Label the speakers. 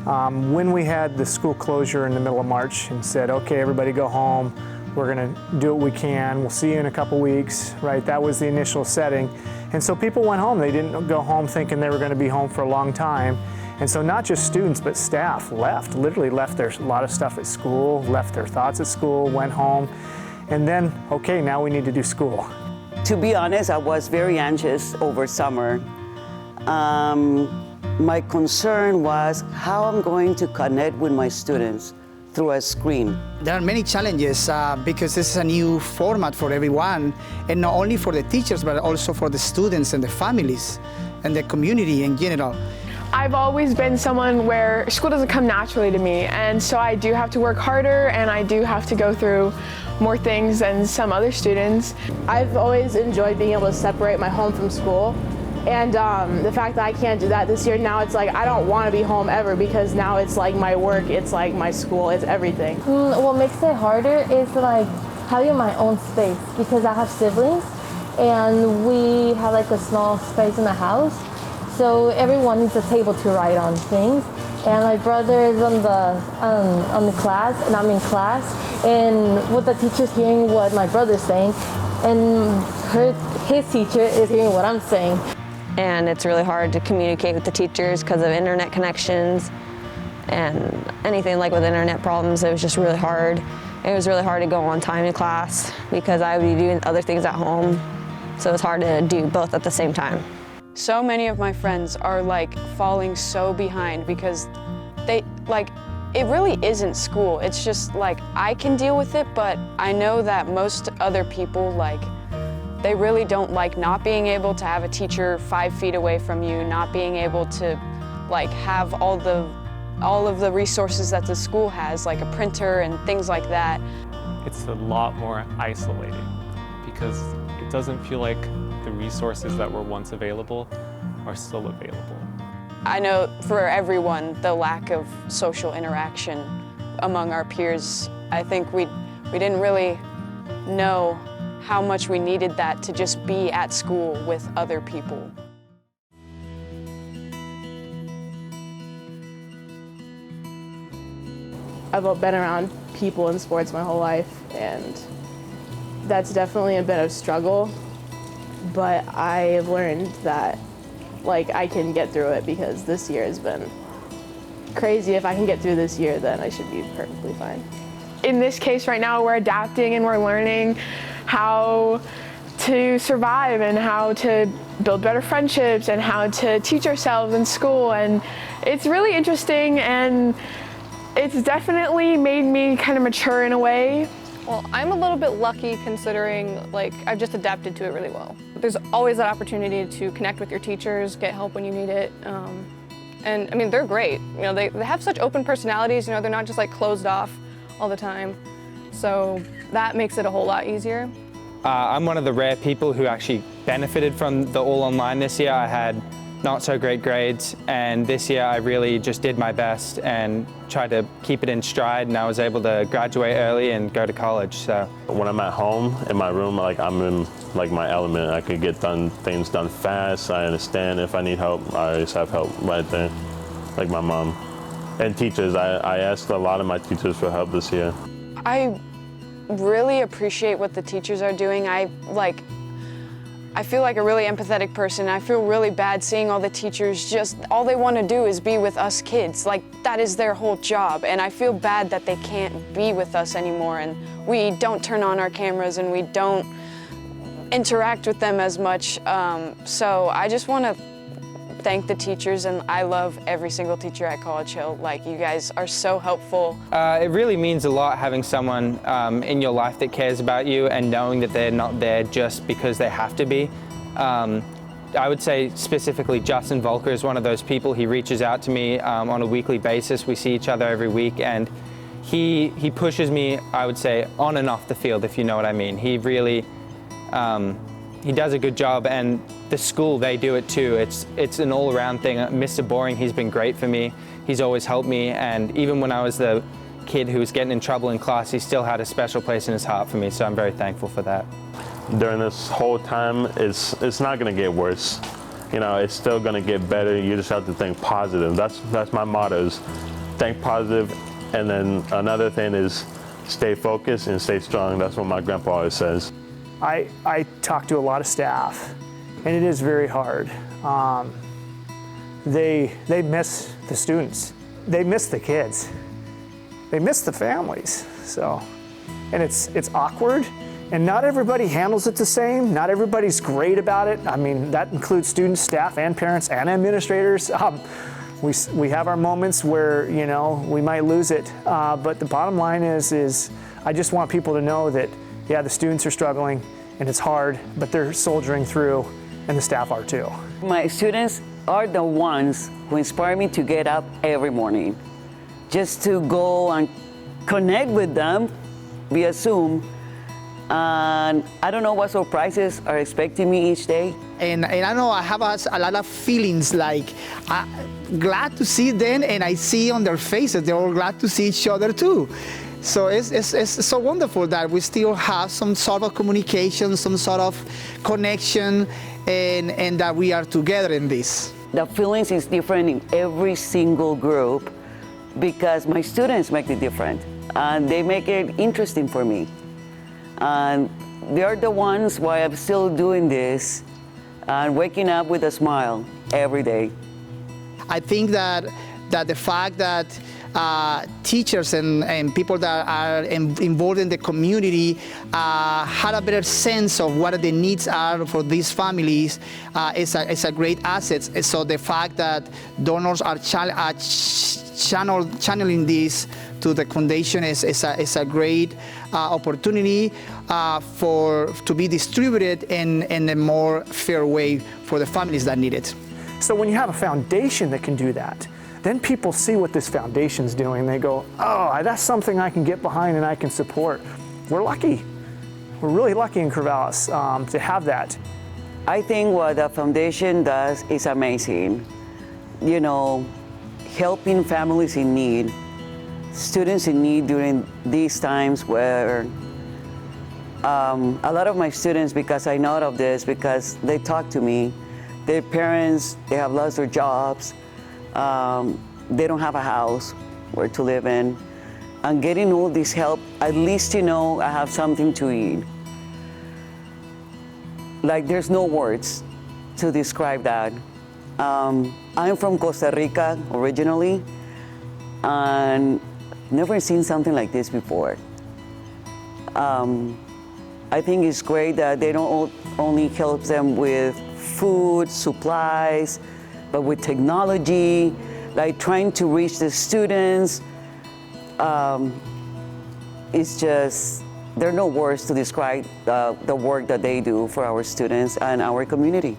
Speaker 1: When we had the school closure in the middle of March and said, okay, everybody go home, we're going to do what we can, we'll see you in a couple weeks, right? That was the initial setting. And so people went home. They didn't go home thinking they were going to be home for a long time. And so not just students, but staff left, literally left a lot of stuff at school, left their thoughts at school, went home. And then, okay, now we need to do school.
Speaker 2: To be honest, I was very anxious over summer. My concern was how I'm going to connect with my students through a screen.
Speaker 3: There are many challenges because this is a new format for everyone, and not only for the teachers, but also for the students and the families and the community in general.
Speaker 4: I've always been someone where school doesn't come naturally to me, and so I do have to work harder and I do have to go through more things than some other students.
Speaker 5: I've always enjoyed being able to separate my home from school, and the fact that I can't do that this year, now it's like I don't want to be home ever because now it's like my work, it's like my school, it's everything.
Speaker 6: What makes it harder is like having my own space because I have siblings and we have like a small space in the house. So everyone needs a table to write on things, and my brother is on the class, and I'm in class, and with the teacher's hearing what my brother's saying, and his teacher is hearing what I'm saying.
Speaker 7: And it's really hard to communicate with the teachers because of internet connections, and anything like with internet problems, it was just really hard. It was really hard to go on time in class because I would be doing other things at home, so it's hard to do both at the same time.
Speaker 8: So many of my friends are like falling so behind because it really isn't school. It's just like I can deal with it, but I know that most other people they really don't like not being able to have a teacher 5 feet away from you, not being able to have all of the resources that the school has, like a printer and things like that.
Speaker 9: It's a lot more isolating because it doesn't feel like the resources that were once available are still available.
Speaker 8: I know for everyone, the lack of social interaction among our peers, I think we didn't really know how much we needed that to just be at school with other people.
Speaker 5: I've been around people in sports my whole life, and that's definitely a bit of a struggle. But I've learned that I can get through it because this year has been crazy. If I can get through this year, then I should be perfectly fine.
Speaker 4: In this case right now, we're adapting and we're learning how to survive and how to build better friendships and how to teach ourselves in school. And it's really interesting, and it's definitely made me kind of mature in a way.
Speaker 10: Well, I'm a little bit lucky considering I've just adapted to it really well. There's always that opportunity to connect with your teachers, get help when you need it. And I mean, they're great. They have such open personalities, they're not just closed off all the time. So that makes it a whole lot easier.
Speaker 11: I'm one of the rare people who actually benefited from the all online this year. I had not so great grades, and this year I really just did my best and tried to keep it in stride, and I was able to graduate early and go to college. So
Speaker 12: when I'm at home in my room, I'm in my element. I could get things done fast. I understand if I need help, I always have help right there, like my mom. And teachers, I asked a lot of my teachers for help this year.
Speaker 8: I really appreciate what the teachers are doing. I feel like a really empathetic person. I feel really bad seeing all the teachers all they want to do is be with us kids. That is their whole job. And I feel bad that they can't be with us anymore, and we don't turn on our cameras and we don't interact with them as much. So I just want to thank the teachers, and I love every single teacher at College Hill. You guys are so helpful.
Speaker 11: It really means a lot having someone in your life that cares about you and knowing that they're not there just because they have to be. I would say specifically Justin Volker is one of those people. He reaches out to me on a weekly basis. We see each other every week, and he pushes me, I would say, on and off the field, if you know what I mean. He really, he does a good job, and the school, they do it too. It's an all-around thing. Mr. Boring, he's been great for me. He's always helped me, and even when I was the kid who was getting in trouble in class, he still had a special place in his heart for me, so I'm very thankful for that.
Speaker 12: During this whole time, it's not gonna get worse. It's still gonna get better. You just have to think positive. That's my motto, is think positive, and then another thing is stay focused and stay strong. That's what my grandpa always says.
Speaker 1: I talk to a lot of staff, and it is very hard. They miss the students. They miss the kids. They miss the families. So, and it's awkward, and not everybody handles it the same. Not everybody's great about it. I mean, that includes students, staff, and parents, and administrators. We have our moments where, you know, we might lose it, but the bottom line is I just want people to know that, yeah, the students are struggling, and it's hard, but they're soldiering through, and the staff are too.
Speaker 2: My students are the ones who inspire me to get up every morning, just to go and connect with them via Zoom. And I don't know what surprises are expecting me each day.
Speaker 3: And I know I have a lot of feelings, like glad to see them, and I see on their faces they're all glad to see each other too. So it's so wonderful that we still have some sort of communication, some sort of connection, and that we are together in this.
Speaker 2: The feelings is different in every single group because my students make it different, and they make it interesting for me. And they're the ones why I'm still doing this and waking up with a smile every day.
Speaker 3: I think that the fact that teachers and people that are involved in the community had a better sense of what the needs are for these families is a great asset. So the fact that donors are channeling this to the foundation is a great opportunity to be distributed in a more fair way for the families that need it.
Speaker 1: So when you have a foundation that can do that, then people see what this foundation's doing. They go, oh, that's something I can get behind and I can support. We're lucky. We're really lucky in Corvallis to have that.
Speaker 2: I think what the foundation does is amazing. You know, helping families in need, students in need during these times where a lot of my students, because I know of this, because they talk to me, their parents, they have lost their jobs, they don't have a house where to live in, and getting all this help, at least you know I have something to eat. Like there's no words to describe that. I'm from Costa Rica originally, and never seen something like this before. I think it's great that they don't only help them with food, supplies, but with technology, like trying to reach the students. It's just, there are no words to describe the work that they do for our students and our community.